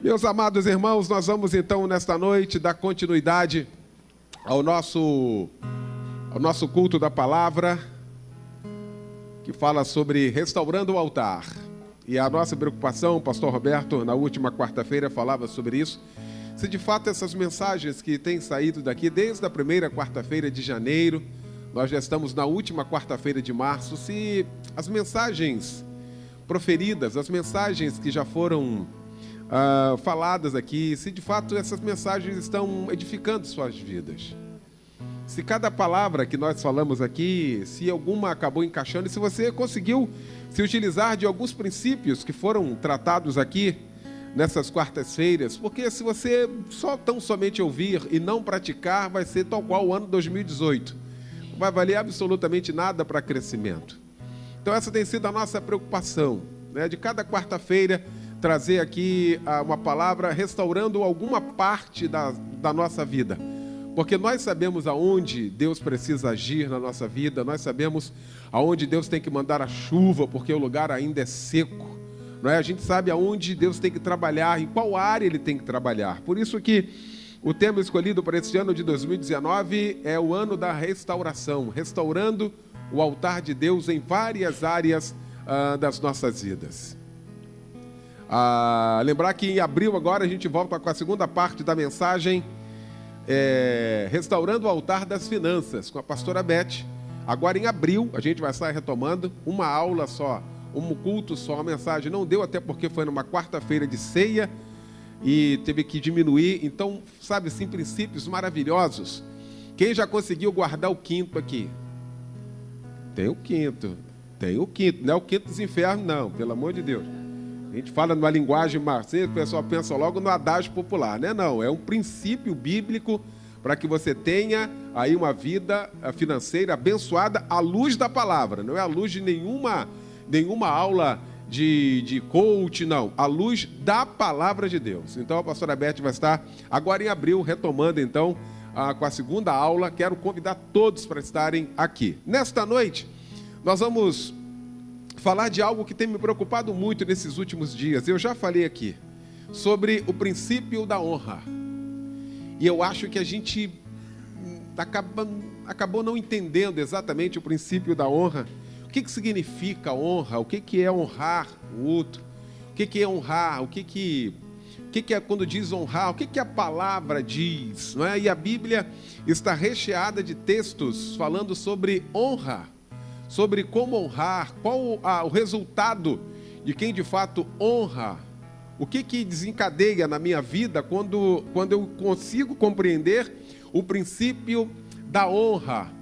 Meus amados irmãos, nós vamos então nesta noite dar continuidade ao nosso culto da palavra, que fala sobre restaurando o altar. E a nossa preocupação, o pastor Roberto, na última quarta-feira, falava sobre isso. Se de fato essas mensagens que têm saído daqui desde a primeira quarta-feira de janeiro, nós já estamos na última quarta-feira de março, se as mensagens proferidas, as mensagens que já foram faladas aqui, se de fato essas mensagens estão edificando suas vidas. Se cada palavra que nós falamos aqui, se alguma acabou encaixando, e se você conseguiu se utilizar de alguns princípios que foram tratados aqui nessas quartas-feiras, porque se você tão somente ouvir e não praticar, vai ser tal qual o ano 2018. Não vai valer absolutamente nada para crescimento. Então essa tem sido a nossa preocupação, né? De cada quarta-feira trazer aqui uma palavra restaurando alguma parte da nossa vida. Porque nós sabemos aonde Deus precisa agir na nossa vida, nós sabemos aonde Deus tem que mandar a chuva, porque o lugar ainda é seco. Não é? A gente sabe aonde Deus tem que trabalhar, em qual área Ele tem que trabalhar. Por isso que o tema escolhido para este ano de 2019 é o ano da restauração, restaurando o altar de Deus em várias áreas das nossas vidas. Lembrar que em abril agora a gente volta com a segunda parte da mensagem, restaurando o altar das finanças, com a pastora Beth. Agora em abril a gente vai estar retomando uma aula só, um culto só, a mensagem não deu, até porque foi numa quarta-feira de ceia e teve que diminuir. Então, sabe assim, princípios maravilhosos. Quem já conseguiu guardar o quinto aqui? Tem o quinto, não é o quinto dos infernos não, pelo amor de Deus. A gente fala numa linguagem marciana, o pessoal pensa logo no adágio popular, né? Não, é um princípio bíblico para que você tenha aí uma vida financeira abençoada à luz da palavra. Não é à luz de nenhuma aula de coach, não. À luz da palavra de Deus. Então a pastora Beth vai estar agora em abril retomando então com a segunda aula. Quero convidar todos para estarem aqui. Nesta noite nós vamos falar de algo que tem me preocupado muito nesses últimos dias. Eu já falei aqui sobre o princípio da honra. E eu acho que a gente acabou não entendendo exatamente o princípio da honra. O que significa honra? O que é honrar o outro? O que é honrar? O que é quando diz honrar? O que a palavra diz? Não é? E a Bíblia está recheada de textos falando sobre honra, sobre como honrar, qual o resultado de quem de fato honra. O que desencadeia na minha vida quando eu consigo compreender o princípio da honra.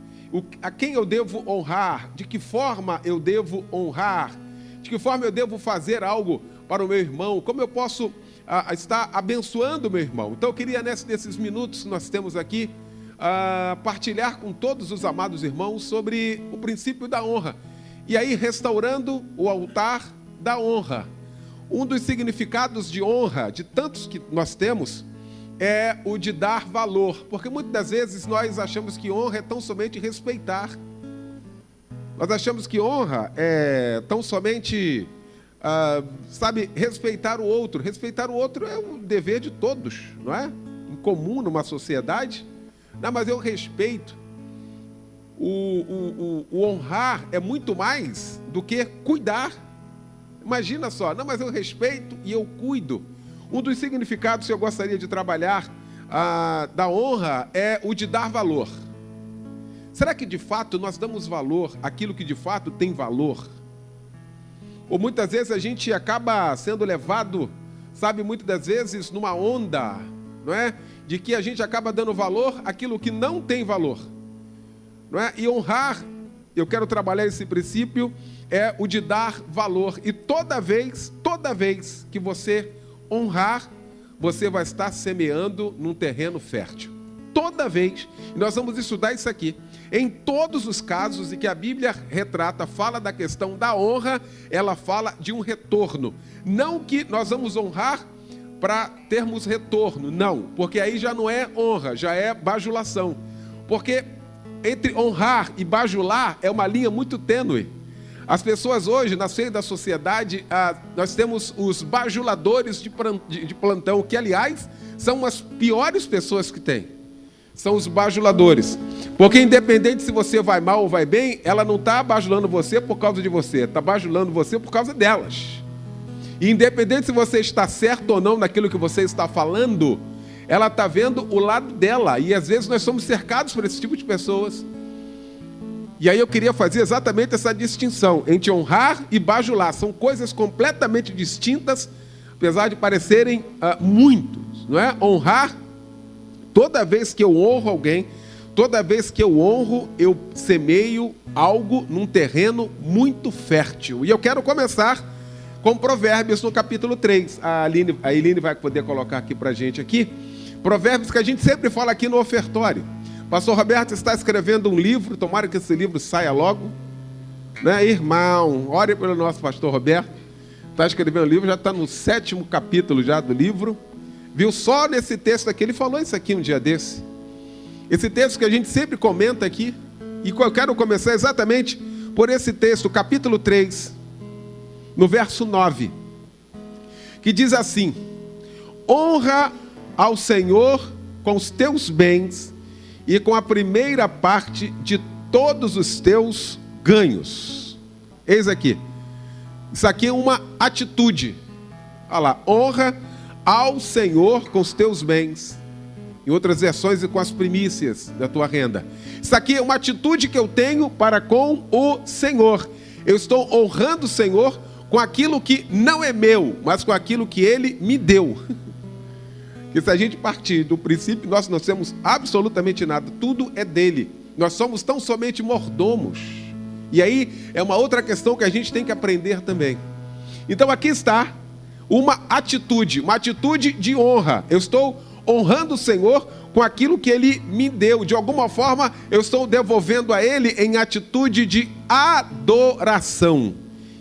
A quem eu devo honrar, de que forma eu devo honrar, de que forma eu devo fazer algo para o meu irmão, como eu posso estar abençoando o meu irmão. Então eu queria nesses minutos que nós temos aqui, partilhar com todos os amados irmãos sobre o princípio da honra. E aí, restaurando o altar da honra. Um dos significados de honra, de tantos que nós temos, é o de dar valor. Porque muitas das vezes nós achamos que honra é tão somente respeitar. Nós achamos que honra é tão somente, respeitar o outro. Respeitar o outro é um dever de todos, não é? Em comum numa sociedade. Não, mas eu respeito. O honrar é muito mais do que cuidar. Imagina só, não, mas eu respeito e eu cuido. Um dos significados que eu gostaria de trabalhar da honra é o de dar valor. Será que de fato nós damos valor àquilo que de fato tem valor? Ou muitas vezes a gente acaba sendo levado, muitas das vezes numa onda, não é? De que a gente acaba dando valor àquilo que não tem valor. Não é? E honrar, eu quero trabalhar esse princípio, é o de dar valor. E toda vez que você honrar, você vai estar semeando num terreno fértil. Toda vez. E nós vamos estudar isso aqui. Em todos os casos em que a Bíblia retrata, fala da questão da honra, ela fala de um retorno. Não que nós vamos honrar para termos retorno, não, porque aí já não é honra, já é bajulação. Porque entre honrar e bajular é uma linha muito tênue. As pessoas hoje, na seio da sociedade, nós temos os bajuladores de plantão, que, aliás, são as piores pessoas que tem. São os bajuladores. Porque independente se você vai mal ou vai bem, ela não está bajulando você por causa de você, está bajulando você por causa delas. E independente se você está certo ou não naquilo que você está falando, ela está vendo o lado dela. E às vezes nós somos cercados por esse tipo de pessoas. E aí eu queria fazer exatamente essa distinção entre honrar e bajular. São coisas completamente distintas, apesar de parecerem muitos, não é? Honrar, toda vez que eu honro alguém, toda vez que eu honro, eu semeio algo num terreno muito fértil. E eu quero começar com Provérbios no capítulo 3. A Eline vai poder colocar aqui para a gente aqui. Provérbios que a gente sempre fala aqui no ofertório. Pastor Roberto está escrevendo um livro, tomara que esse livro saia logo. Né, irmão? Ore pelo nosso pastor Roberto. Está escrevendo um livro, já está no 7º capítulo já do livro. Viu? Só nesse texto aqui, ele falou isso aqui um dia desse. Esse texto que a gente sempre comenta aqui. E eu quero começar exatamente por esse texto, capítulo 3, no verso 9. Que diz assim: honra ao Senhor com os teus bens e com a primeira parte de todos os teus ganhos. Eis aqui. Isso aqui é uma atitude. Olha lá. Honra ao Senhor com os teus bens. Em outras versões, e com as primícias da tua renda. Isso aqui é uma atitude que eu tenho para com o Senhor. Eu estou honrando o Senhor com aquilo que não é meu, mas com aquilo que Ele me deu. Que se a gente partir do princípio, nós não temos absolutamente nada, tudo é dele. Nós somos tão somente mordomos. E aí é uma outra questão que a gente tem que aprender também. Então aqui está uma atitude de honra. Eu estou honrando o Senhor com aquilo que Ele me deu. De alguma forma, eu estou devolvendo a Ele em atitude de adoração.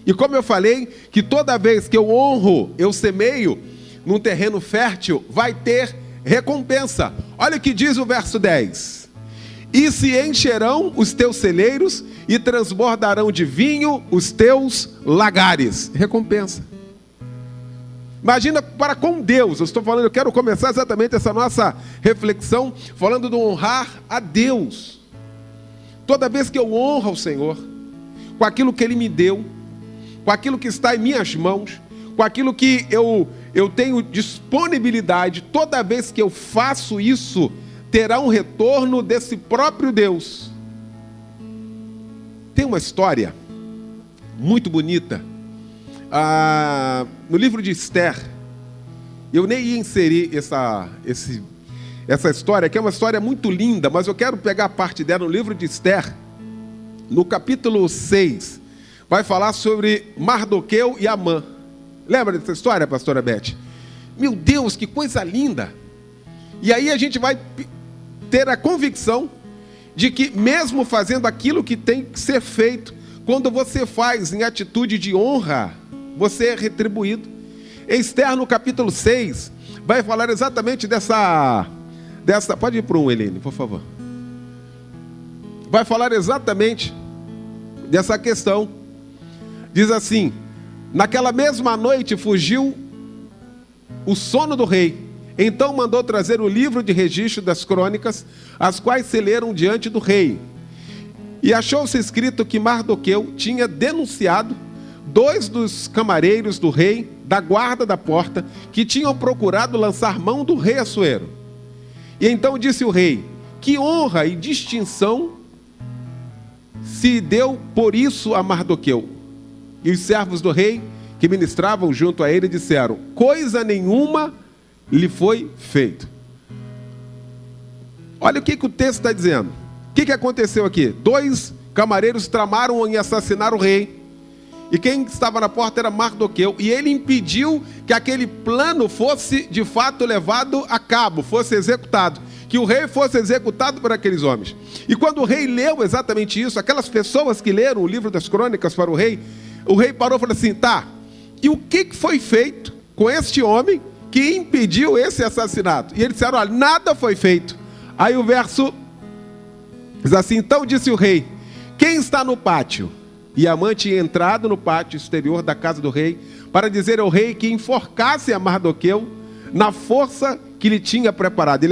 E como eu falei, que toda vez que eu honro, eu semeio num terreno fértil, vai ter recompensa. Olha o que diz o verso 10. E se encherão os teus celeiros e transbordarão de vinho os teus lagares. Recompensa. Imagina para com Deus. Eu quero começar exatamente essa nossa reflexão falando do honrar a Deus. Toda vez que eu honro ao Senhor, com aquilo que Ele me deu, com aquilo que está em minhas mãos, com aquilo que eu tenho disponibilidade, toda vez que eu faço isso, terá um retorno desse próprio Deus. Tem uma história muito bonita no livro de Esther. Eu nem ia inserir essa história, que é uma história muito linda, mas eu quero pegar a parte dela no livro de Esther, no capítulo 6. Vai falar sobre Mardoqueu e Amã. Lembra dessa história, pastora Beth? Meu Deus, que coisa linda! E aí a gente vai ter a convicção de que mesmo fazendo aquilo que tem que ser feito, quando você faz em atitude de honra, você é retribuído. Esther, no capítulo 6, vai falar exatamente dessa... Pode ir para um, Helene, por favor. Vai falar exatamente dessa questão. Diz assim: naquela mesma noite fugiu o sono do rei. Então mandou trazer o livro de registro das crônicas, as quais se leram diante do rei. E achou-se escrito que Mardoqueu tinha denunciado 2 dos camareiros do rei, da guarda da porta, que tinham procurado lançar mão do rei Assuero. E então disse o rei: que honra e distinção se deu por isso a Mardoqueu. E os servos do rei que ministravam junto a ele disseram: coisa nenhuma lhe foi feito. Olha o que o texto está dizendo. O que aconteceu aqui? 2 camareiros tramaram em assassinar o rei. E quem estava na porta era Mardoqueu. E ele impediu que aquele plano fosse de fato levado a cabo, fosse executado. Que o rei fosse executado por aqueles homens. E quando o rei leu exatamente isso, aquelas pessoas que leram o livro das crônicas para o rei parou e falou assim: tá, e o que foi feito com este homem que impediu esse assassinato? E eles disseram: olha, nada foi feito. Aí o verso diz assim: então disse o rei: quem está no pátio? E Amã tinha entrado no pátio exterior da casa do rei para dizer ao rei que enforcasse a Mardoqueu na força que lhe tinha preparado.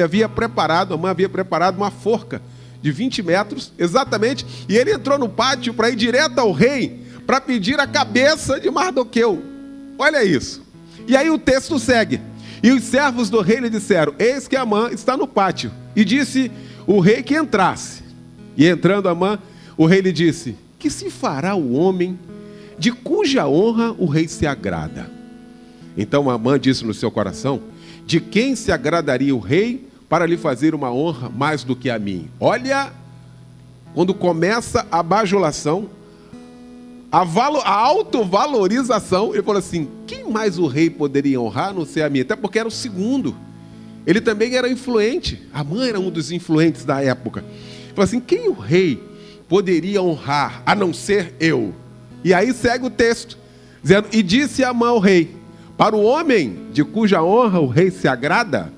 Amã havia preparado uma forca de 20 metros, exatamente, e ele entrou no pátio para ir direto ao rei, para pedir a cabeça de Mardoqueu. Olha isso. E aí o texto segue. E os servos do rei lhe disseram: eis que Amã está no pátio. E disse o rei que entrasse. E entrando Amã, o rei lhe disse: que se fará o homem de cuja honra o rei se agrada? Então Amã disse no seu coração: de quem se agradaria o rei para lhe fazer uma honra mais do que a mim? Olha, quando começa a bajulação, a autovalorização, ele falou assim: quem mais o rei poderia honrar a não ser a mim? Até porque era o segundo. Ele também era influente. Amã era um dos influentes da época. Ele falou assim: quem o rei poderia honrar a não ser eu? E aí segue o texto, dizendo: e disse Amã ao rei: para o homem de cuja honra o rei se agrada,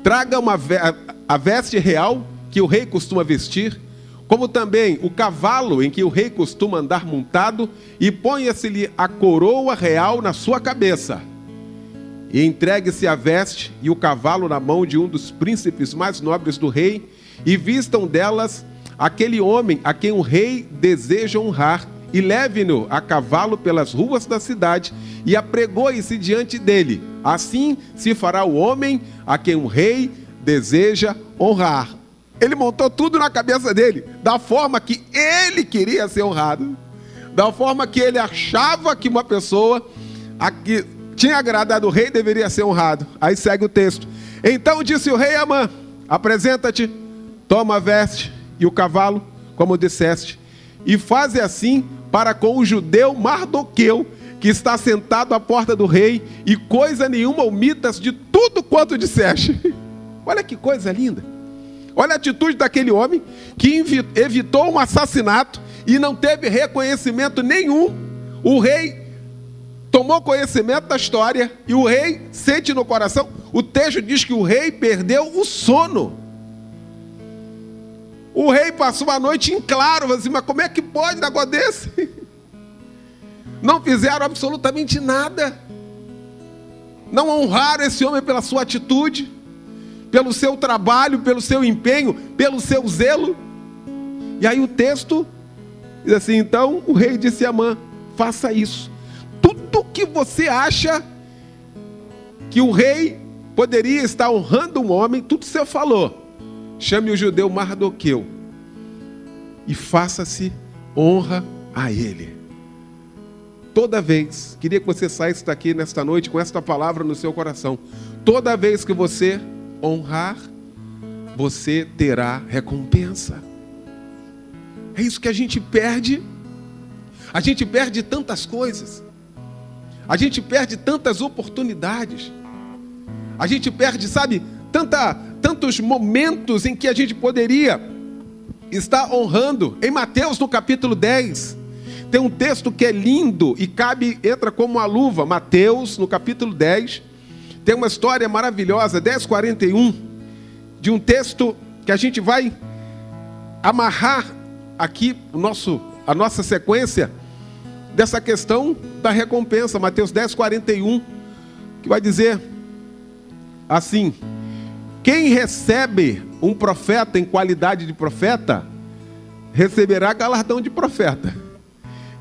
traga a veste real que o rei costuma vestir, como também o cavalo em que o rei costuma andar montado, e ponha-se-lhe a coroa real na sua cabeça. E entregue-se a veste e o cavalo na mão de um dos príncipes mais nobres do rei, e vistam delas aquele homem a quem o rei deseja honrar, e leve-no a cavalo pelas ruas da cidade, e apregoe-se diante dele. Assim se fará o homem a quem o rei deseja honrar. Ele montou tudo na cabeça dele, da forma que ele queria ser honrado, da forma que ele achava que uma pessoa a que tinha agradado o rei deveria ser honrado. Aí segue o texto. Então disse o rei a Amã: apresenta-te, toma a veste e o cavalo, como disseste, e faze assim para com o judeu Mardoqueu, que está sentado à porta do rei, e coisa nenhuma omitas de tudo quanto disseste. Olha que coisa linda. Olha a atitude daquele homem que evitou um assassinato e não teve reconhecimento nenhum. O rei tomou conhecimento da história e o rei sente no coração. O texto diz que o rei perdeu o sono. O rei passou a noite em claro, assim: mas como é que pode um negócio desse? Não fizeram absolutamente nada. Não honraram esse homem pela sua atitude, pelo seu trabalho, pelo seu empenho, pelo seu zelo. E aí o texto diz assim: então o rei disse a Amã: faça isso. Tudo que você acha que o rei poderia estar honrando um homem, tudo você falou. Chame o judeu Mardoqueu e faça-se honra a ele. Toda vez, queria que você saísse daqui nesta noite com esta palavra no seu coração. Toda vez que você honrar, você terá recompensa. É isso que a gente perde. A gente perde tantas coisas. A gente perde tantas oportunidades. A gente perde, sabe, tantos momentos em que a gente poderia estar honrando. Em Mateus, no capítulo 10, tem um texto que é lindo e entra como uma luva. Mateus, no capítulo 10, tem uma história maravilhosa, 10:41, de um texto que a gente vai amarrar aqui a nossa sequência dessa questão da recompensa. Mateus 10:41, que vai dizer assim: quem recebe um profeta em qualidade de profeta, receberá galardão de profeta.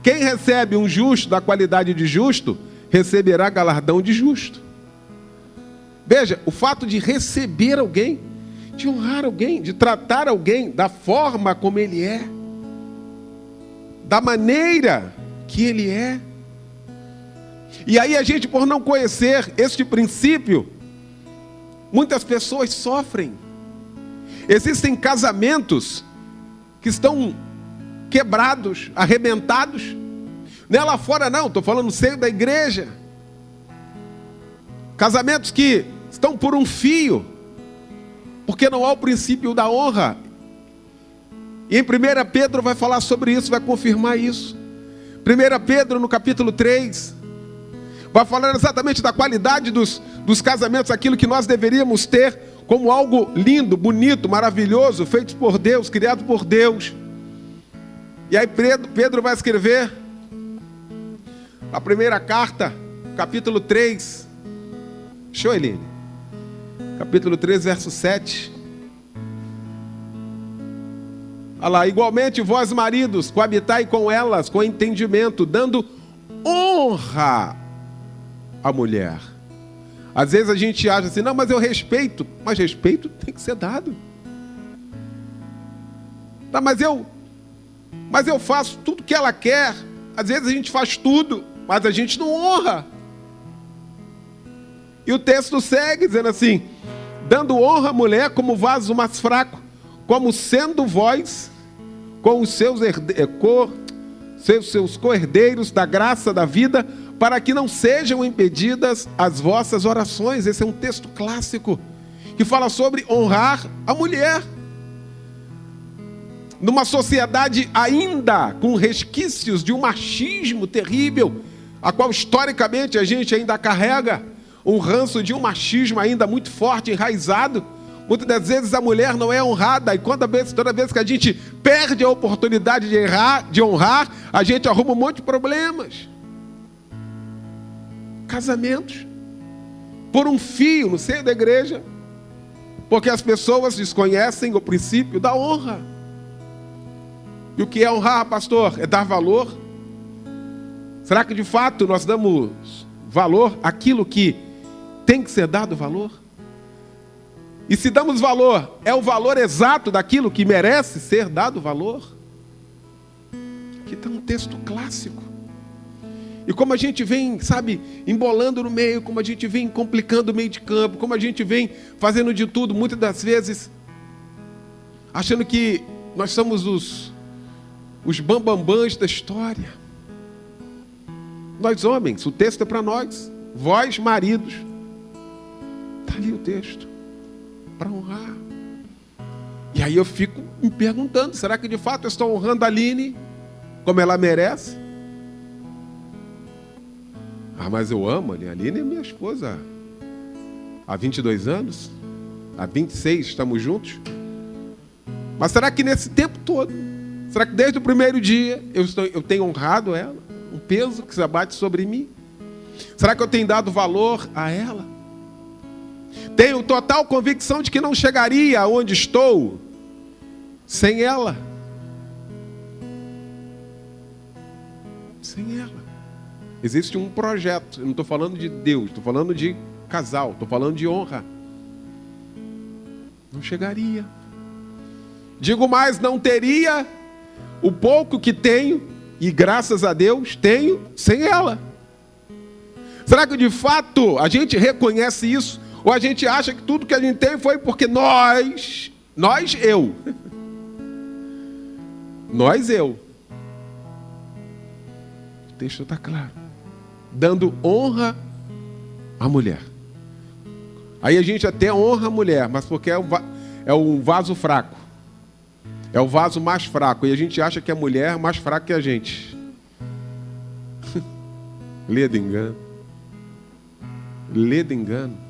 Quem recebe um justo da qualidade de justo, receberá galardão de justo. Veja, o fato de receber alguém, de honrar alguém, de tratar alguém da forma como ele é, da maneira que ele é. E aí a gente, por não conhecer este princípio, muitas pessoas sofrem. Existem casamentos que estão quebrados, arrebentados. Não é lá fora não, estou falando no seio da igreja. Casamentos que estão por um fio, porque não há o princípio da honra. E em 1 Pedro vai falar sobre isso, vai confirmar isso. 1 Pedro no capítulo 3, vai falar exatamente da qualidade dos casamentos, aquilo que nós deveríamos ter como algo lindo, bonito, maravilhoso, feito por Deus, criado por Deus. E aí Pedro vai escrever a primeira carta, capítulo 3. Show, Eline. Capítulo 3, verso 7. Olha lá, igualmente vós maridos, coabitai com elas com entendimento, dando honra à mulher. Às vezes a gente acha assim, não, mas eu respeito. Mas respeito tem que ser dado. Tá, mas eu faço tudo que ela quer. Às vezes a gente faz tudo, mas a gente não honra. E o texto segue dizendo assim, dando honra à mulher como vaso mais fraco, como sendo vós com os seus co-herdeiros da graça da vida, para que não sejam impedidas as vossas orações. Esse é um texto clássico que fala sobre honrar a mulher. Numa sociedade ainda com resquícios de um machismo terrível, a qual historicamente a gente ainda carrega, um ranço de um machismo ainda muito forte, enraizado. Muitas das vezes a mulher não é honrada, e toda vez que a gente perde a oportunidade de honrar, a gente arruma um monte de problemas. Casamentos por um fio no seio da igreja, porque as pessoas desconhecem o princípio da honra. E o que é honrar, pastor? É dar valor? Será que de fato nós damos valor àquilo que tem que ser dado valor? E se damos valor, é o valor exato daquilo que merece ser dado valor? Aqui está um texto clássico. E como a gente vem, sabe, embolando no meio, como a gente vem complicando o meio de campo, como a gente vem fazendo de tudo, muitas das vezes, achando que nós somos os bambambãs da história. Nós homens, o texto é para nós. Vós maridos. Está ali o texto. Para honrar. E aí eu fico me perguntando, será que de fato eu estou honrando a Aline como ela merece? Ah, mas eu amo a Aline. A Aline é minha esposa há 22 anos. Há 26 estamos juntos. Mas será que nesse tempo todo, será que desde o primeiro dia eu tenho honrado ela? Um peso que se abate sobre mim? Será que eu tenho dado valor a ela? Tenho total convicção de que não chegaria aonde estou sem ela. Sem ela. Existe um projeto. Eu não estou falando de Deus, estou falando de casal, estou falando de honra. Não chegaria. Digo mais, não teria o pouco que tenho, e graças a Deus tenho, sem ela. Será que de fato a gente reconhece isso? Ou a gente acha que tudo que a gente tem foi porque eu. O texto está claro. Dando honra à mulher. Aí a gente até honra a mulher, mas porque é um vaso fraco. É o vaso mais fraco. E a gente acha que a mulher é mais fraca que a gente. Ledo engano. Ledo engano.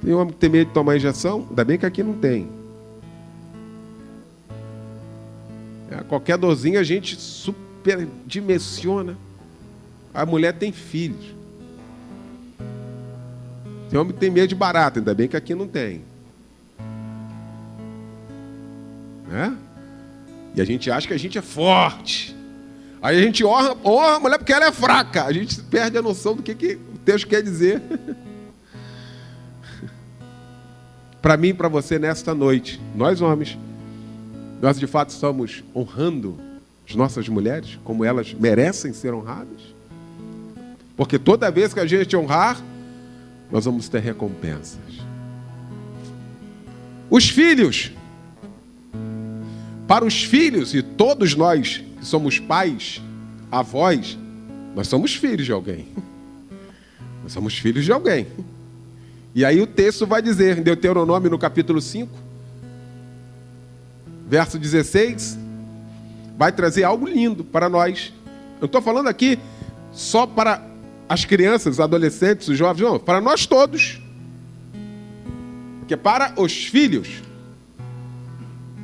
Tem homem que tem medo de tomar injeção? Ainda bem que aqui não tem. Qualquer dorzinha a gente superdimensiona. A mulher tem filhos. Tem homem que tem medo de barata. Ainda bem que aqui não tem. E a gente acha que a gente é forte. Aí a gente honra a mulher porque ela é fraca. A gente perde a noção do que o texto quer dizer. Para mim e para você nesta noite, nós homens, nós de fato estamos honrando as nossas mulheres como elas merecem ser honradas? Porque toda vez que a gente honrar, nós vamos ter recompensas. Os filhos. Para os filhos, e todos nós que somos pais, avós, nós somos filhos de alguém. Nós somos filhos de alguém. E aí o texto vai dizer, em Deuteronômio no capítulo 5, verso 16, vai trazer algo lindo para nós. Eu estou falando aqui só para as crianças, adolescentes, os jovens, não, para nós todos. Que é para os filhos.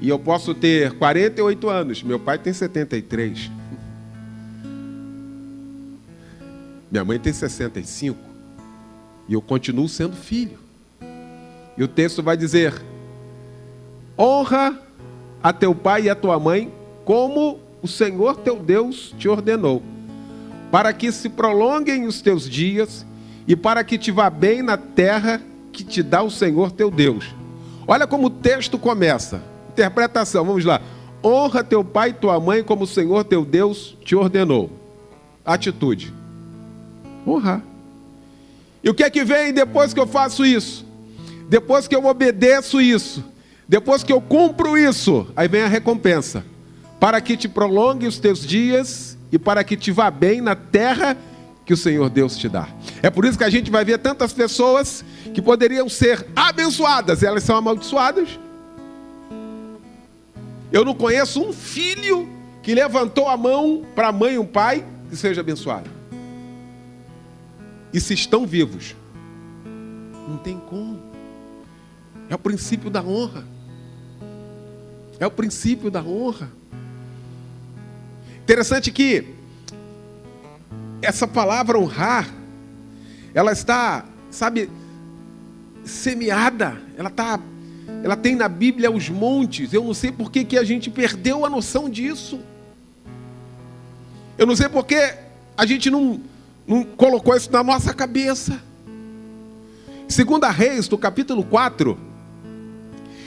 E eu posso ter 48 anos. Meu pai tem 73. Minha mãe tem 65. E eu continuo sendo filho. E o texto vai dizer: honra a teu pai e a tua mãe, como o Senhor teu Deus te ordenou, para que se prolonguem os teus dias e para que te vá bem na terra que te dá o Senhor teu Deus. Olha como o texto começa. Interpretação, vamos lá. Honra teu pai e tua mãe, como o Senhor teu Deus te ordenou. Atitude: honrar. E o que é que vem depois que eu faço isso? Depois que eu obedeço isso, depois que eu cumpro isso, aí vem a recompensa: para que te prolongue os teus dias e para que te vá bem na terra que o Senhor Deus te dá. É por isso que a gente vai ver tantas pessoas que poderiam ser abençoadas, elas são amaldiçoadas. Eu não conheço um filho que levantou a mão para a mãe e o pai que seja abençoado. E se estão vivos, não tem como. É o princípio da honra. É o princípio da honra. Interessante que essa palavra honrar, ela está, sabe, semeada. Ela tem na Bíblia os montes. Eu não sei por que a gente perdeu a noção disso. Eu não sei por que a gente não colocou isso na nossa cabeça. 2 Reis, no capítulo 4,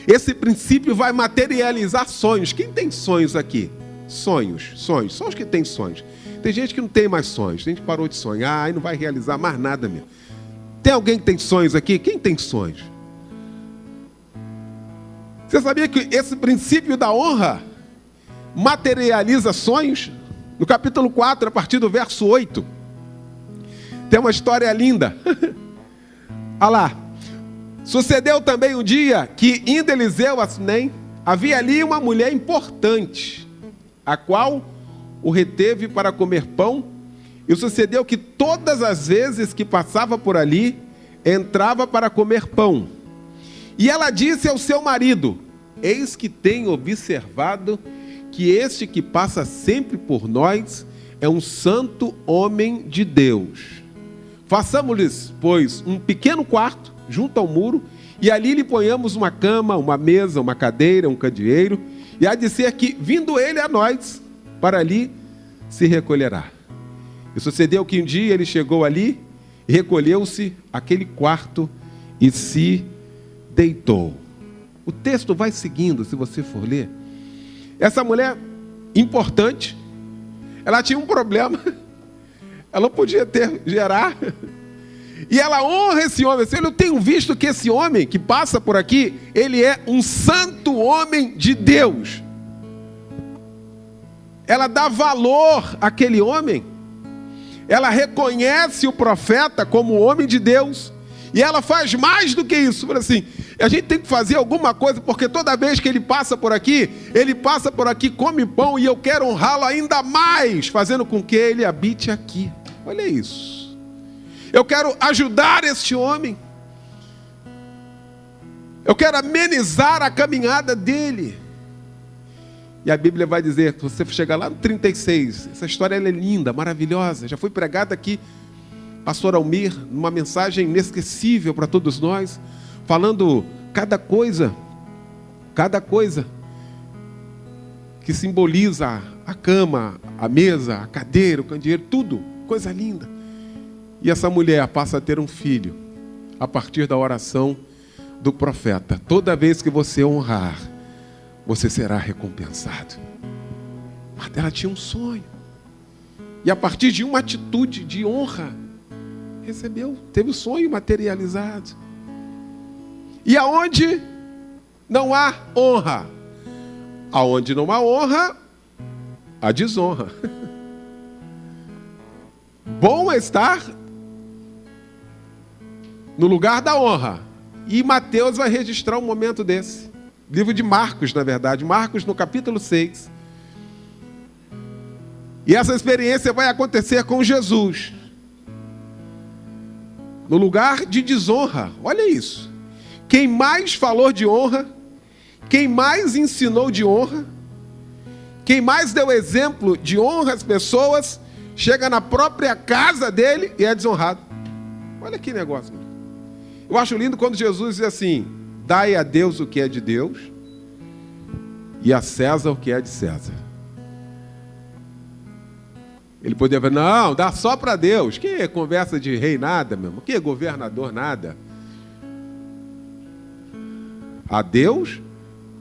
esse princípio vai materializar sonhos. Quem tem sonhos aqui? Sonhos. Só os que têm sonhos. Tem gente que não tem mais sonhos. Tem gente que parou de sonhar e não vai realizar mais nada mesmo. Tem alguém que tem sonhos aqui? Quem tem sonhos? Você sabia que esse princípio da honra materializa sonhos? No capítulo 4, a partir do verso 8, tem uma história linda. Olha lá. Sucedeu também um dia que, indo Eliseu a Sunem, havia ali uma mulher importante, a qual o reteve para comer pão. E sucedeu que todas as vezes que passava por ali, entrava para comer pão. E ela disse ao seu marido: eis que tenho observado que este que passa sempre por nós é um santo homem de Deus. Façamos-lhes, pois, um pequeno quarto junto ao muro, e ali lhe ponhamos uma cama, uma mesa, uma cadeira, um candeeiro, e há de ser que, vindo ele a nós, para ali se recolherá. E sucedeu que um dia ele chegou ali, e recolheu-se àquele quarto e se deitou. O texto vai seguindo, se você for ler. Essa mulher importante, ela tinha um problema. Ela não podia gerar. E ela honra esse homem. Eu tenho visto que esse homem que passa por aqui, ele é um santo homem de Deus. Ela dá valor àquele homem. Ela reconhece o profeta como homem de Deus. E ela faz mais do que isso. Fala assim: a gente tem que fazer alguma coisa, porque toda vez que ele passa por aqui, come pão, e eu quero honrá-lo ainda mais, fazendo com que ele habite aqui. Olha isso. Eu quero ajudar este homem. Eu quero amenizar a caminhada dele. E a Bíblia vai dizer, se você chegar lá no 36, essa história ela é linda, maravilhosa. Já foi pregada aqui, pastor Almir, numa mensagem inesquecível para todos nós, falando cada coisa que simboliza a cama, a mesa, a cadeira, o candeeiro, tudo, coisa linda. E essa mulher passa a ter um filho a partir da oração do profeta. Toda vez que você honrar, você será recompensado. Mas ela tinha um sonho. E a partir de uma atitude de honra, teve o sonho materializado. E aonde não há honra? Aonde não há honra, há desonra. Bom é estar no lugar da honra. E Mateus vai registrar um momento desse. Livro de Marcos, na verdade. Marcos, no capítulo 6. E essa experiência vai acontecer com Jesus. No lugar de desonra. Olha isso. Quem mais falou de honra, quem mais ensinou de honra, quem mais deu exemplo de honra às pessoas, chega na própria casa dele e é desonrado. Olha que negócio. Eu acho lindo quando Jesus diz assim: dai a Deus o que é de Deus e a César o que é de César. Ele poderia falar: não, dá só para Deus. Que conversa de rei nada, meu irmão. Que governador nada. A Deus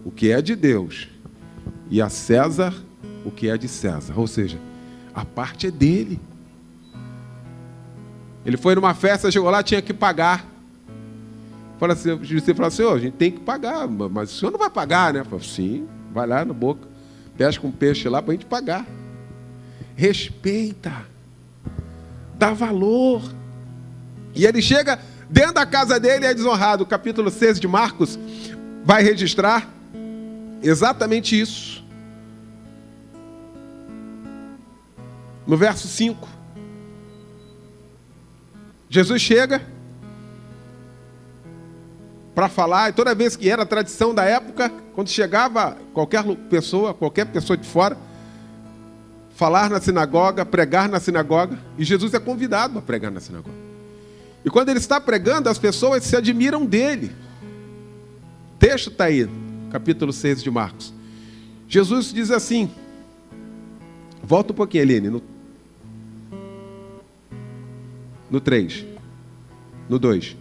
o que é de Deus e a César o que é de César. Ou seja, a parte é dele. Ele foi numa festa, chegou lá, tinha que pagar. Você fala assim: a gente tem que pagar, mas o senhor não vai pagar, né? Falo, sim, vai lá na boca, pesca um peixe lá para a gente pagar. Respeita, dá valor. E ele chega dentro da casa dele e é desonrado. O capítulo 6 de Marcos vai registrar exatamente isso. No verso 5, Jesus chega para falar, e toda vez que era a tradição da época, quando chegava qualquer pessoa de fora, falar na sinagoga, pregar na sinagoga, e Jesus é convidado a pregar na sinagoga. E quando ele está pregando, as pessoas se admiram dele. O texto está aí, capítulo 6 de Marcos. Jesus diz assim, volta um pouquinho, Eline, no 3, no 2.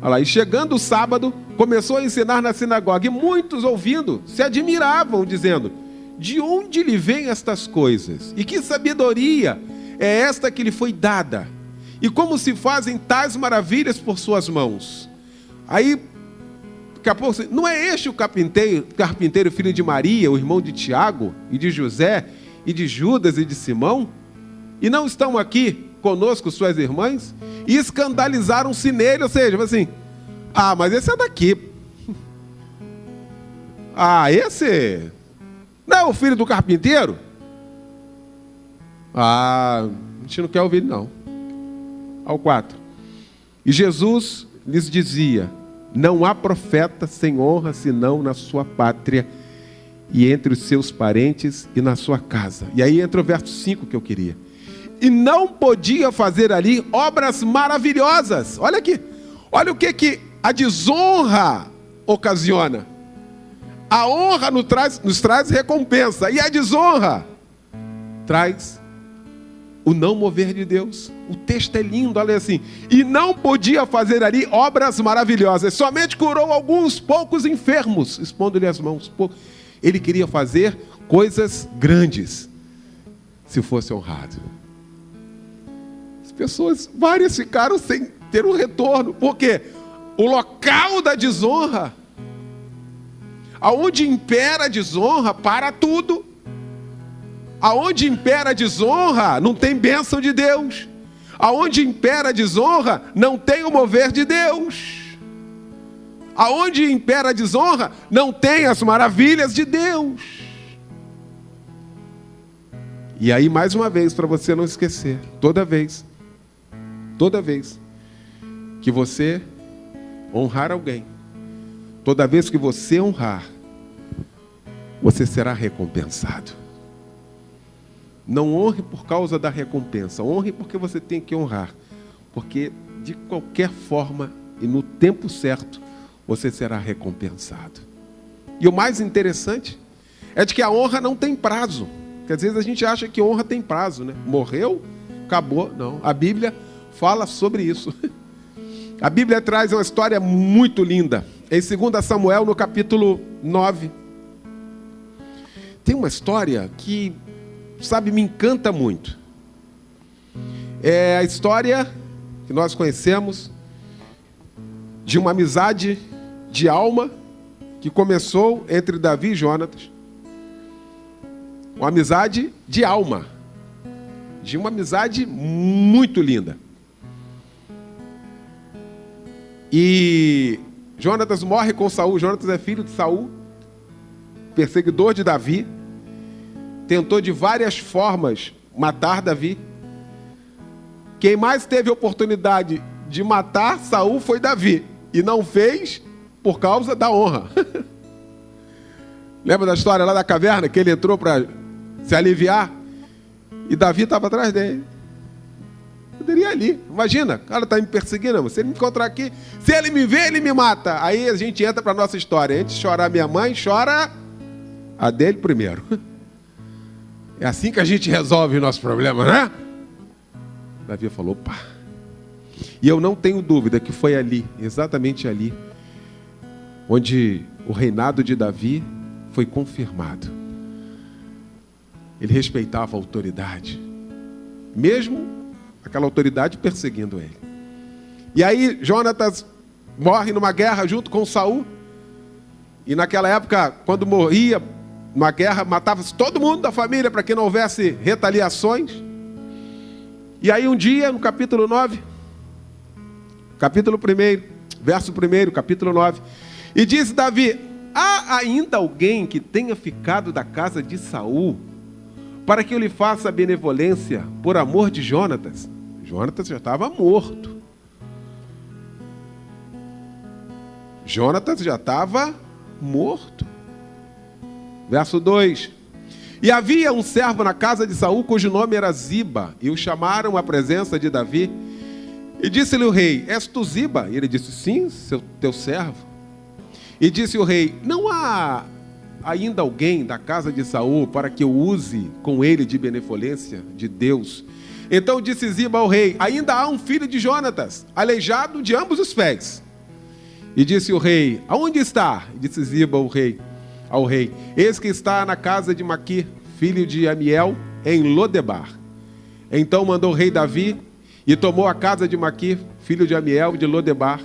Olha lá, e chegando o sábado, começou a ensinar na sinagoga, e muitos ouvindo se admiravam, dizendo: de onde lhe vêm estas coisas? E que sabedoria é esta que lhe foi dada? E como se fazem tais maravilhas por suas mãos? Aí, daqui a pouco, não é este o carpinteiro, filho de Maria, o irmão de Tiago, e de José, e de Judas, e de Simão? E não estão aqui conosco suas irmãs? E escandalizaram-se nele, ou seja, assim, mas esse é daqui. Esse não é o filho do carpinteiro? A gente não quer ouvir, não. Ao 4. E Jesus lhes dizia: não há profeta sem honra senão na sua pátria e entre os seus parentes e na sua casa. E aí entra o verso 5 que eu queria. E não podia fazer ali obras maravilhosas. Olha aqui. Olha o que a desonra ocasiona. A honra nos traz recompensa. E a desonra traz o não mover de Deus. O texto é lindo, olha assim. E não podia fazer ali obras maravilhosas. Somente curou alguns poucos enfermos, expondo-lhe as mãos. Ele queria fazer coisas grandes, se fosse honrado. As pessoas, várias ficaram sem ter um retorno. Por quê? O local da desonra, aonde impera a desonra, para tudo. Aonde impera a desonra, não tem bênção de Deus. Aonde impera a desonra, não tem o mover de Deus. Aonde impera a desonra, não tem as maravilhas de Deus. E aí, mais uma vez, para você não esquecer, toda vez que você honrar alguém, toda vez que você honrar, você será recompensado. Não honre por causa da recompensa, honre porque você tem que honrar, porque de qualquer forma e no tempo certo você será recompensado. E o mais interessante é de que a honra não tem prazo, porque às vezes a gente acha que honra tem prazo, né? Morreu, acabou. Não, a Bíblia fala sobre isso. A Bíblia traz uma história muito linda. Em 2 Samuel, no capítulo 9, tem uma história que, sabe, me encanta muito. É a história que nós conhecemos de uma amizade de alma que começou entre Davi e Jonatas. Uma amizade de alma, de uma amizade muito linda. E Jonatas morre com Saul. Jonatas é filho de Saul, perseguidor de Davi. Tentou de várias formas matar Davi. Quem mais teve oportunidade de matar Saul foi Davi. E não fez por causa da honra. Lembra da história lá da caverna, que ele entrou para se aliviar? E Davi estava atrás dele. Poderia ir ali. Imagina, o cara está me perseguindo. Se ele me encontrar aqui, se ele me vê, ele me mata. Aí a gente entra para a nossa história. Antes de chorar minha mãe, chora a dele primeiro. É assim que a gente resolve o nosso problema, né? Davi falou, opa. E eu não tenho dúvida que foi ali, exatamente ali, onde o reinado de Davi foi confirmado. Ele respeitava a autoridade, mesmo aquela autoridade perseguindo ele. E aí Jonatas morre numa guerra junto com Saul. E naquela época, quando morria numa guerra, matava-se todo mundo da família para que não houvesse retaliações. E aí um dia, no capítulo 9, capítulo 1, verso 1, capítulo 9, e diz Davi: há ainda alguém que tenha ficado da casa de Saul, para que eu lhe faça benevolência por amor de Jonatas? Jonatas já estava morto. Jonatas já estava morto. Verso 2. E havia um servo na casa de Saul, cujo nome era Ziba, e o chamaram à presença de Davi. E disse-lhe o rei: és tu Ziba? E ele disse: sim, teu servo. E disse o rei: não há ainda alguém da casa de Saul para que eu use com ele de benevolência de Deus? Então disse Ziba ao rei: ainda há um filho de Jonatas, aleijado de ambos os pés. E disse o rei: aonde está? E disse Ziba ao rei: eis que está na casa de Maquir, filho de Amiel, em Lodebar. Então mandou o rei Davi e tomou a casa de Maquir, filho de Amiel, de Lodebar.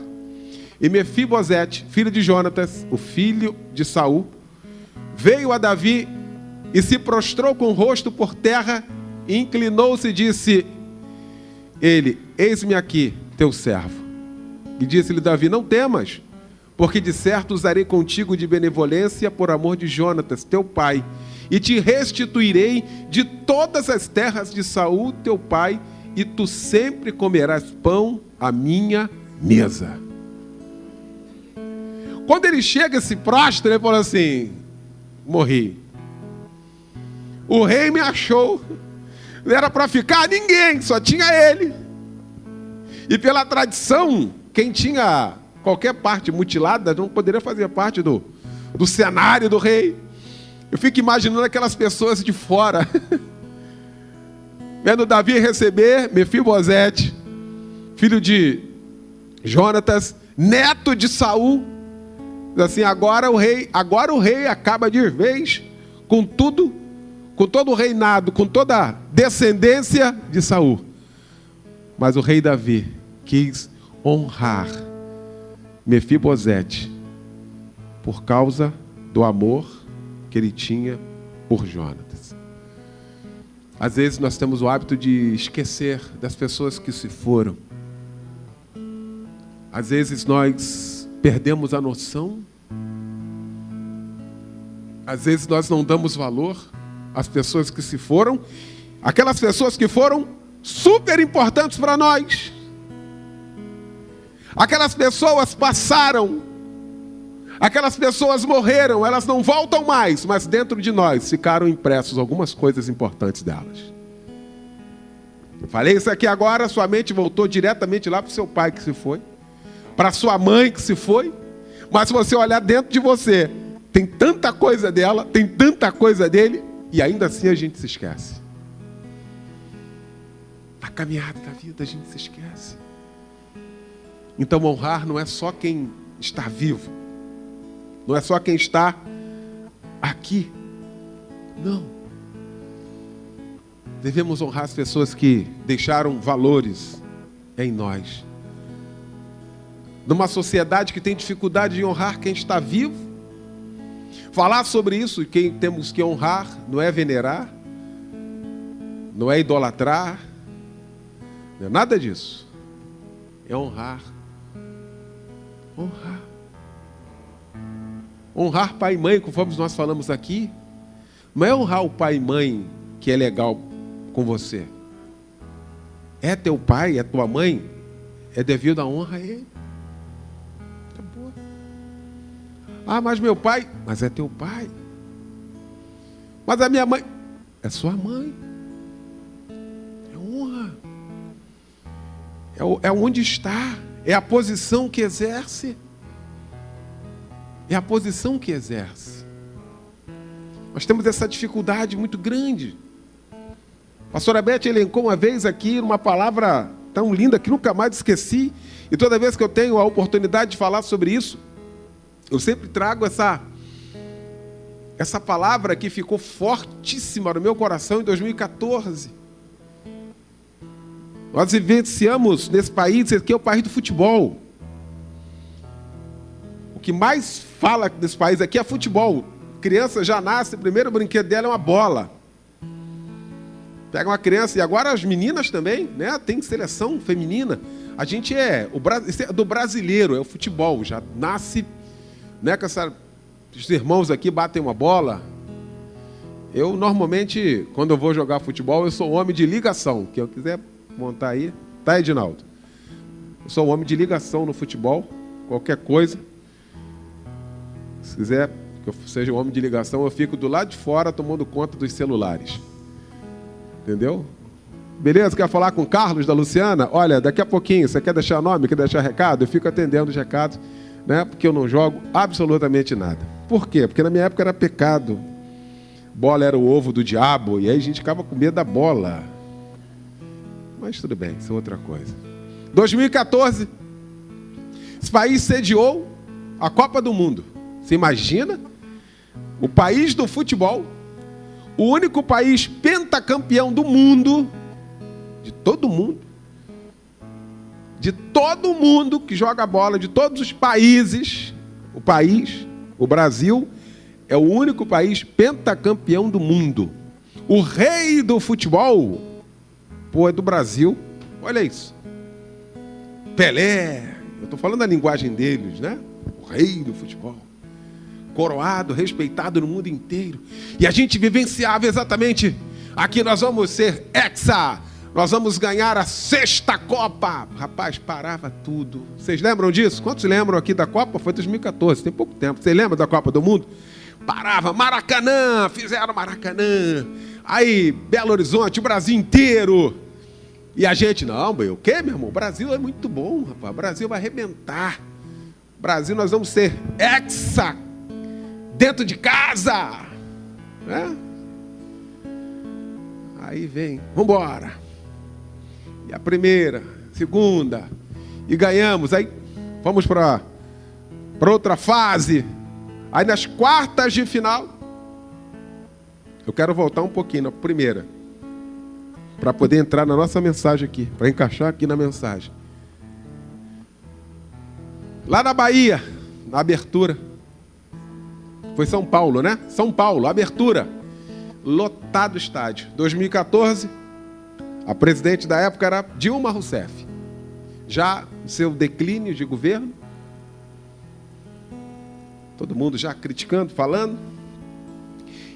E Mefibosete, filho de Jonatas, o filho de Saul, veio a Davi e se prostrou com o rosto por terra, e inclinou-se e disse ele: eis-me aqui, teu servo. E disse-lhe Davi: não temas, porque de certo usarei contigo de benevolência por amor de Jonatas, teu pai, e te restituirei de todas as terras de Saul, teu pai, e tu sempre comerás pão à minha mesa. Quando ele chega e se prostra, ele fala assim: morri. O rei me achou. Não era para ficar ninguém, só tinha ele. E pela tradição, quem tinha qualquer parte mutilada não poderia fazer parte do cenário do rei. Eu fico imaginando aquelas pessoas de fora, vendo Davi receber Mefibosete, filho de Jonatas, neto de Saul. Assim, agora o rei acaba de vez com tudo, com todo o reinado, com toda a descendência de Saul. Mas o rei Davi quis honrar Mefibosete por causa do amor que ele tinha por Jonatas. Às vezes nós temos o hábito de esquecer das pessoas que se foram. Às vezes nós perdemos a noção. Às vezes nós não damos valor às pessoas que se foram, aquelas pessoas que foram super importantes para nós. Aquelas pessoas passaram, aquelas pessoas morreram, elas não voltam mais, mas dentro de nós ficaram impressos algumas coisas importantes delas. Falei isso aqui agora, sua mente voltou diretamente lá para o seu pai que se foi, para sua mãe que se foi, mas se você olhar dentro de você, tem tanta coisa dela, tem tanta coisa dele, e ainda assim a gente se esquece. Na caminhada da vida a gente se esquece. Então honrar não é só quem está vivo, não é só quem está aqui, não. Devemos honrar as pessoas que deixaram valores em nós. Numa sociedade que tem dificuldade de honrar quem está vivo, falar sobre isso, quem temos que honrar, não é venerar, não é idolatrar, não é nada disso. É honrar. Honrar. Honrar pai e mãe, conforme nós falamos aqui, não é honrar o pai e mãe que é legal com você. É teu pai, é tua mãe, é devido à honra a ele. Acabou. Ah, mas meu pai, mas é teu pai. Mas a minha mãe... É sua mãe. É honra. É onde está. É a posição que exerce. É a posição que exerce. Nós temos essa dificuldade muito grande. A pastora Beth elencou uma vez aqui uma palavra tão linda que nunca mais esqueci. E toda vez que eu tenho a oportunidade de falar sobre isso, eu sempre trago essa palavra que ficou fortíssima no meu coração em 2014. Nós vivenciamos nesse país, esse aqui é o país do futebol. O que mais fala nesse país aqui é futebol. Criança já nasce, o primeiro brinquedo dela é uma bola. Pega uma criança, e agora as meninas também, né? Tem seleção feminina. A gente do brasileiro, é o futebol. Já nasce, né? Com os irmãos aqui batem uma bola. Eu, normalmente, quando eu vou jogar futebol, eu sou um homem de ligação. Quem eu quiser montar aí, tá, Edinaldo? Eu sou um homem de ligação no futebol. Qualquer coisa. Se quiser que eu seja um homem de ligação, eu fico do lado de fora tomando conta dos celulares. Entendeu? Beleza? Quer falar com o Carlos, da Luciana? Olha, daqui a pouquinho, você quer deixar nome, quer deixar recado? Eu fico atendendo os recados, né? Porque eu não jogo absolutamente nada. Por quê? Porque na minha época era pecado. Bola era o ovo do diabo, e aí a gente ficava com medo da bola. Mas tudo bem, isso é outra coisa. 2014, esse país sediou a Copa do Mundo. Você imagina? O país do futebol, o único país pentacampeão do mundo, de todo mundo que joga bola, de todos os países, o Brasil, é o único país pentacampeão do mundo. O rei do futebol, é do Brasil. Olha isso. Pelé, eu estou falando a linguagem deles, né? O rei do futebol. Coroado, respeitado no mundo inteiro. E a gente vivenciava exatamente, aqui nós vamos ser hexa, nós vamos ganhar a 6ª Copa. Rapaz, parava tudo. Vocês lembram disso? Quantos lembram aqui da Copa? Foi 2014, tem pouco tempo. Vocês lembram da Copa do Mundo? Parava, Maracanã, fizeram Maracanã. Aí, Belo Horizonte, o Brasil inteiro. E a gente, não, o quê, meu irmão? O Brasil é muito bom, rapaz. O Brasil vai arrebentar. Brasil, nós vamos ser hexa. Dentro de casa, né? Aí vem, vamos embora. E a primeira, segunda, e ganhamos. Aí vamos para outra fase. Aí nas quartas de final, eu quero voltar um pouquinho na primeira, para poder entrar na nossa mensagem aqui, para encaixar aqui na mensagem. Lá na Bahia, na abertura, foi São Paulo, né? São Paulo, abertura. Lotado o estádio. 2014, a presidente da época era Dilma Rousseff. Já no seu declínio de governo. Todo mundo já criticando, falando.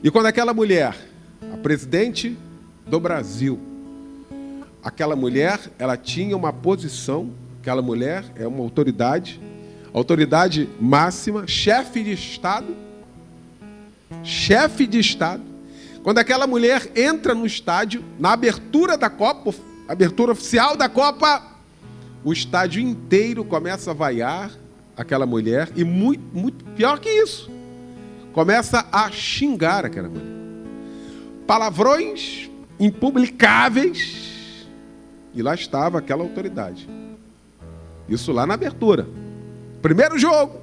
E quando aquela mulher, a presidente do Brasil, aquela mulher, ela tinha uma posição, aquela mulher é uma autoridade máxima, chefe de Estado. Quando aquela mulher entra no estádio, na abertura da Copa, abertura oficial da Copa, o estádio inteiro começa a vaiar aquela mulher, e muito pior que isso, começa a xingar aquela mulher. Palavrões impublicáveis, e lá estava aquela autoridade. Isso lá na abertura. Primeiro jogo,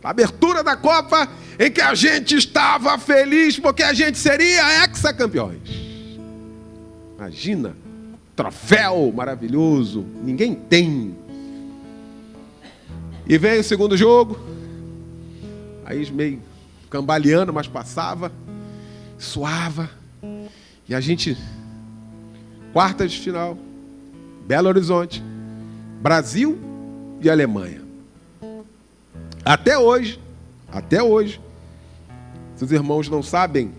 a abertura da Copa, em que a gente estava feliz porque a gente seria hexacampeões. Imagina, troféu maravilhoso, ninguém tem. E vem o segundo jogo, aí meio cambaleando, mas passava, suava, e a gente, quartas de final, Belo Horizonte, Brasil e Alemanha. Até hoje, se os irmãos não sabem,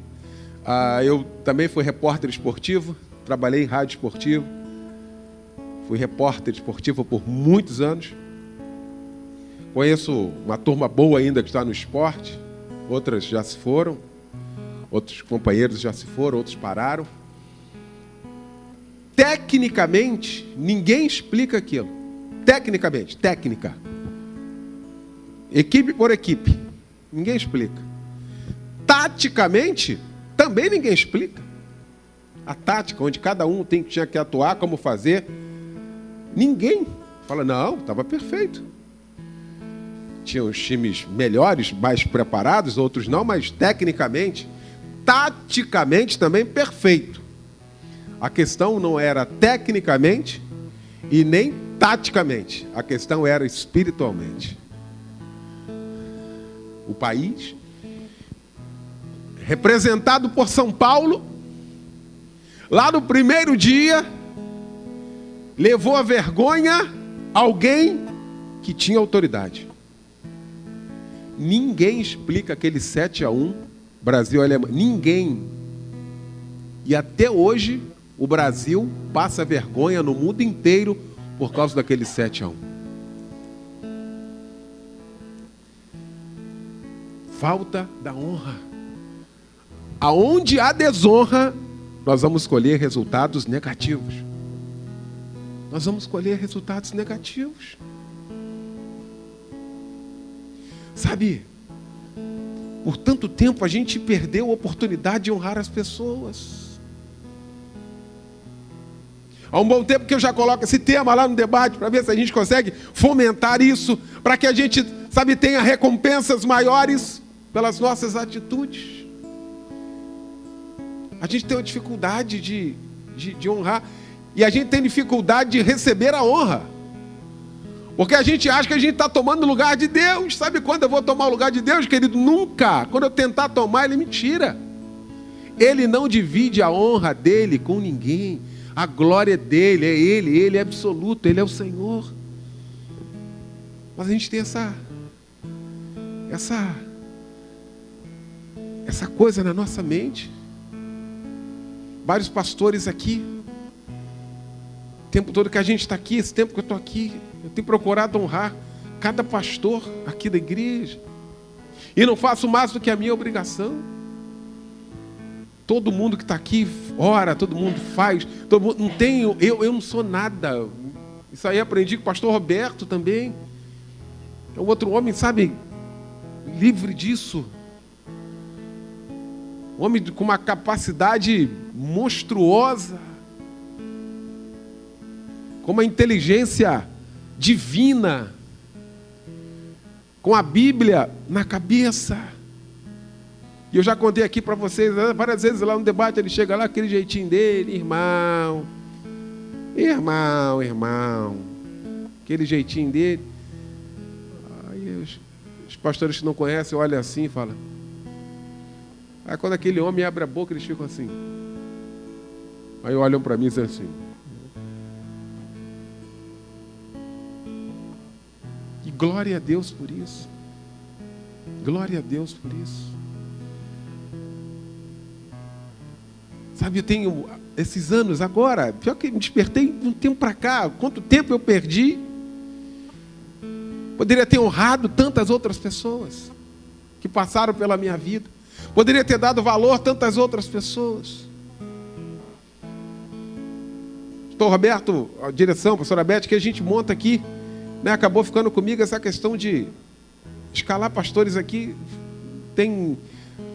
eu também fui repórter esportivo, trabalhei em rádio esportivo, fui repórter esportivo por muitos anos. Conheço uma turma boa ainda que está no esporte, outras já se foram, outros companheiros já se foram, outros pararam. Tecnicamente, ninguém explica aquilo. Tecnicamente, técnica. Equipe por equipe, ninguém explica. Taticamente, também ninguém explica. A tática, onde cada um tinha que atuar, como fazer, ninguém fala, não, estava perfeito. Tinha os times melhores, mais preparados, outros não, mas tecnicamente, taticamente também perfeito. A questão não era tecnicamente e nem taticamente. A questão era espiritualmente. O país, representado por São Paulo, lá no primeiro dia, levou à vergonha alguém que tinha autoridade. Ninguém explica aquele 7-1, Brasil e Alemanha. Ninguém. E até hoje, o Brasil passa vergonha no mundo inteiro por causa daquele 7-1. Falta da honra. Aonde há desonra, nós vamos colher resultados negativos. Nós vamos colher resultados negativos. Sabe, por tanto tempo a gente perdeu a oportunidade de honrar as pessoas. Há um bom tempo que eu já coloco esse tema lá no debate, para ver se a gente consegue fomentar isso, para que a gente, sabe, tenha recompensas maiores pelas nossas atitudes. A gente tem uma dificuldade de honrar, e a gente tem dificuldade de receber a honra. Porque a gente acha que a gente está tomando o lugar de Deus. Sabe quando eu vou tomar o lugar de Deus, querido? Nunca. Quando eu tentar tomar, Ele me tira. Ele não divide a honra dele com ninguém. A glória dele, é Ele é absoluto, Ele é o Senhor. Mas a gente tem essa coisa na nossa mente. Vários pastores aqui, o tempo todo que a gente está aqui, esse tempo que eu estou aqui, eu tenho procurado honrar cada pastor aqui da igreja. E não faço mais do que a minha obrigação. Todo mundo que está aqui ora, todo mundo faz, todo mundo, não tenho, eu não sou nada. Isso aí aprendi com o pastor Roberto também. É um outro homem, sabe, livre disso. Um homem com uma capacidade monstruosa, com uma inteligência divina, com a Bíblia na cabeça. E eu já contei aqui para vocês, várias vezes lá no debate, ele chega lá, aquele jeitinho dele, irmão, aquele jeitinho dele. Aí os pastores que não conhecem olham assim e falam. Aí quando aquele homem abre a boca, eles ficam assim. Aí olham para mim e dizem assim. E glória a Deus por isso. Glória a Deus por isso. Sabe, eu tenho esses anos agora, pior que me despertei um tempo para cá, quanto tempo eu perdi. Poderia ter honrado tantas outras pessoas que passaram pela minha vida. Poderia ter dado valor a tantas outras pessoas. Pastor Roberto, a direção, pastora Beth, que a gente monta aqui, né, acabou ficando comigo essa questão de escalar pastores aqui.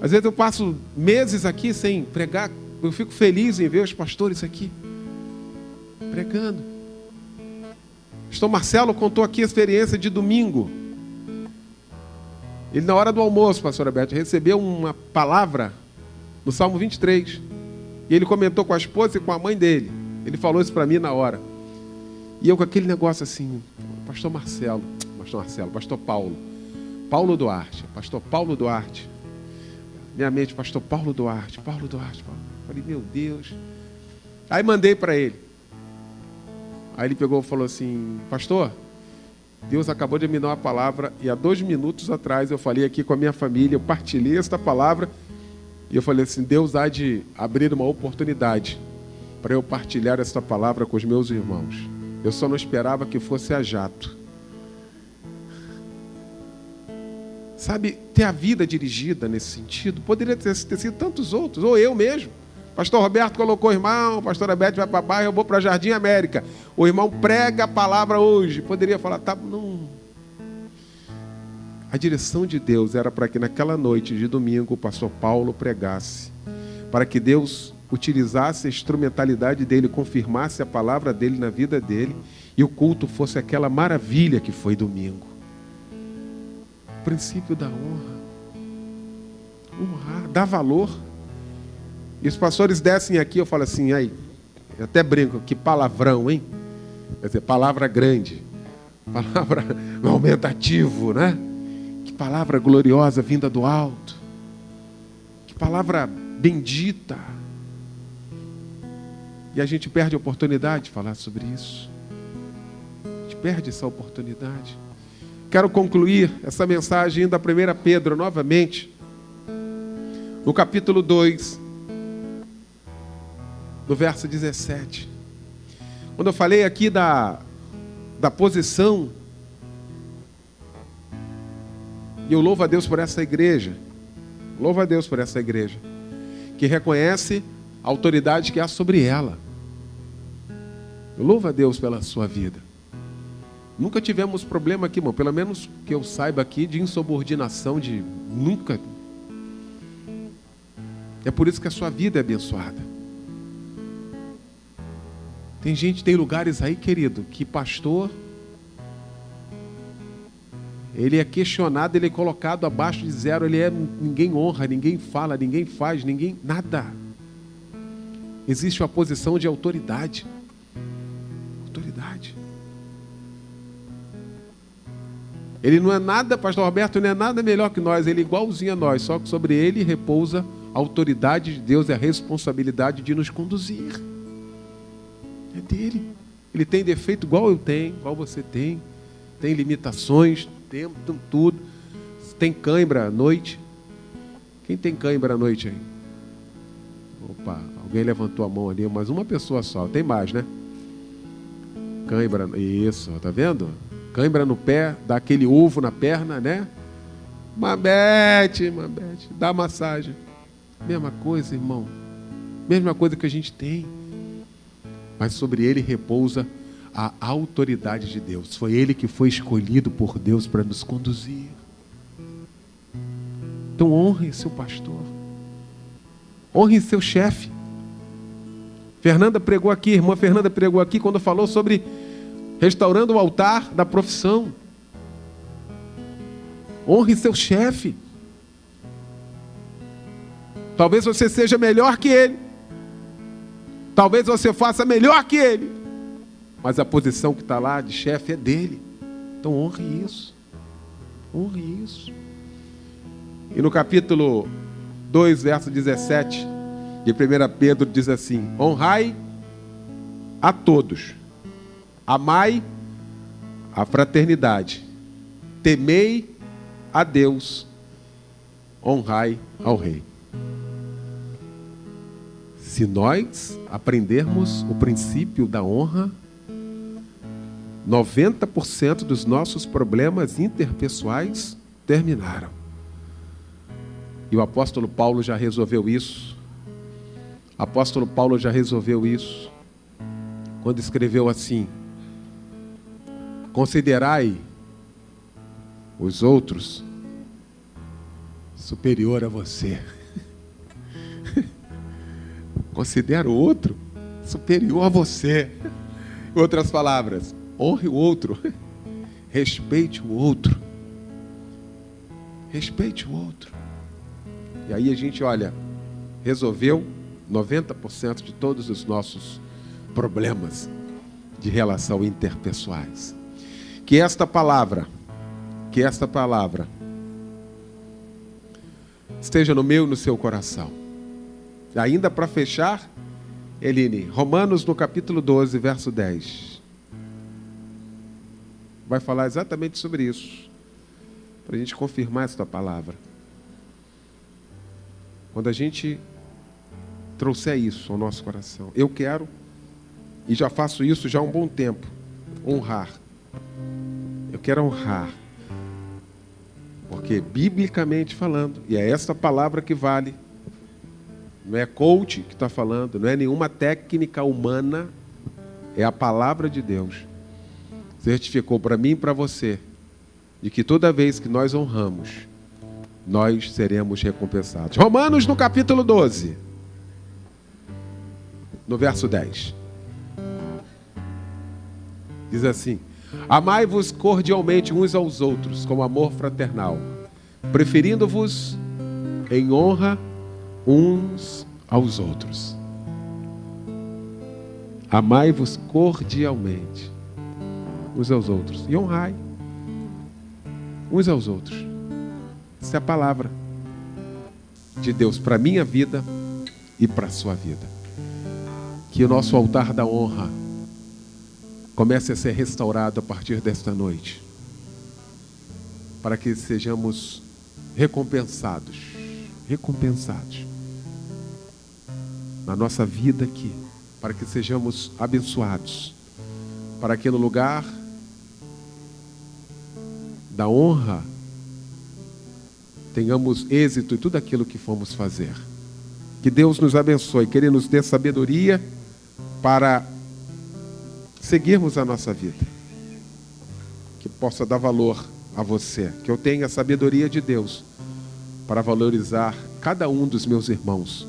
Às vezes eu passo meses aqui sem pregar. Eu fico feliz em ver os pastores aqui pregando. Pastor Marcelo contou aqui a experiência de domingo. Ele, na hora do almoço, pastora Beth, recebeu uma palavra no Salmo 23. E ele comentou com a esposa e com a mãe dele. Ele falou isso para mim na hora. E eu com aquele negócio assim, pastor Paulo Duarte. Minha mente, pastor Paulo Duarte. Falei, meu Deus. Aí mandei para ele. Aí ele pegou e falou assim, pastor, Deus acabou de me dar uma palavra e há 2 minutos atrás eu falei aqui com a minha família, eu partilhei esta palavra e eu falei assim, Deus há de abrir uma oportunidade para eu partilhar esta palavra com os meus irmãos. Eu só não esperava que fosse a jato. sabe, ter a vida dirigida nesse sentido. Poderia ter sido tantos outros, ou eu mesmo. Pastor Roberto colocou o irmão, pastor Roberto vai para bairro, eu vou para Jardim América. O irmão prega a palavra hoje. Poderia falar, tá, não. A direção de Deus era para que naquela noite de domingo o pastor Paulo pregasse, para que Deus utilizasse a instrumentalidade dele, confirmasse a palavra dele na vida dele, e o culto fosse aquela maravilha que foi domingo. O princípio da honra. Honrar, dar valor. E os pastores descem aqui, eu falo assim, aí, eu até brinco, que palavrão, hein? Quer dizer, palavra grande, palavra aumentativo, né? Que palavra gloriosa vinda do alto. Que palavra bendita. E a gente perde a oportunidade de falar sobre isso. A gente perde essa oportunidade. Quero concluir essa mensagem indo a 1 Pedro novamente, no capítulo 2, no verso 17. Quando eu falei aqui da posição, e eu louvo a Deus por essa igreja, louvo a Deus por essa igreja, que reconhece a autoridade que há sobre ela. Eu louvo a Deus pela sua vida. Nunca tivemos problema aqui, irmão, pelo menos que eu saiba aqui, de insubordinação, de nunca. É por isso que a sua vida é abençoada. Tem gente, tem lugares aí, querido, que pastor, ele é questionado, ele é colocado abaixo de zero, ninguém honra, ninguém fala, ninguém faz, ninguém, nada. Existe uma posição de autoridade. Autoridade. Ele não é nada, pastor Roberto, não é nada melhor que nós, ele é igualzinho a nós, só que sobre ele repousa a autoridade de Deus e a responsabilidade de nos conduzir. É dele. Ele tem defeito igual eu tenho, igual você tem limitações, tem tudo. Tem cãibra à noite. Quem tem cãibra à noite aí? Opa, alguém levantou a mão ali, mas uma pessoa só, tem mais, né? Cãibra, isso, tá vendo? Cãibra no pé, dá aquele ovo na perna, né? Mabete, dá massagem. Mesma coisa, irmão. Mesma coisa que a gente tem. Mas sobre ele repousa a autoridade de Deus. Foi ele que foi escolhido por Deus para nos conduzir. Então honre seu pastor. Honre seu chefe. Fernanda pregou aqui, irmã Fernanda pregou aqui quando falou sobre restaurando o altar da profissão. Honre seu chefe. Talvez você seja melhor que ele. Talvez você faça melhor que ele. Mas a posição que está lá de chefe é dele. Então honre isso. Honre isso. E no capítulo 2, verso 17 de 1 Pedro diz assim: honrai a todos. Amai a fraternidade. Temei a Deus. Honrai ao rei. Se nós aprendermos o princípio da honra, 90% dos nossos problemas interpessoais terminaram. E o apóstolo Paulo já resolveu isso. O apóstolo Paulo já resolveu isso quando escreveu assim: considerai os outros superior a você. Considera o outro superior a você. Em outras palavras, honre o outro. Respeite o outro. Respeite o outro. E aí a gente, olha, resolveu 90% de todos os nossos problemas de relação interpessoais. Que esta palavra esteja no meu e no seu coração. Ainda para fechar, Eline, Romanos no capítulo 12, verso 10. Vai falar exatamente sobre isso, para a gente confirmar esta palavra. Quando a gente trouxer isso ao nosso coração, eu quero, e já faço isso já há um bom tempo, honrar. Eu quero honrar. Porque, biblicamente falando, e é essa palavra que vale, não é coach que está falando, não é nenhuma técnica humana, é a palavra de Deus. Certificou para mim e para você, de que toda vez que nós honramos, nós seremos recompensados. Romanos, no capítulo 12, no verso 10. Diz assim: amai-vos cordialmente uns aos outros, com amor fraternal, preferindo-vos em honra uns aos outros. Amai-vos cordialmente uns aos outros e honrai uns aos outros. Essa é a palavra de Deus para a minha vida e para a sua vida. Que o nosso altar da honra comece a ser restaurado a partir desta noite, para que sejamos recompensados na nossa vida aqui, para que sejamos abençoados, para que no lugar da honra tenhamos êxito em tudo aquilo que fomos fazer. Que Deus nos abençoe, que Ele nos dê sabedoria para seguirmos a nossa vida, que possa dar valor a você, que eu tenha a sabedoria de Deus para valorizar cada um dos meus irmãos,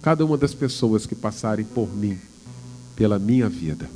cada uma das pessoas que passarem por mim, pela minha vida.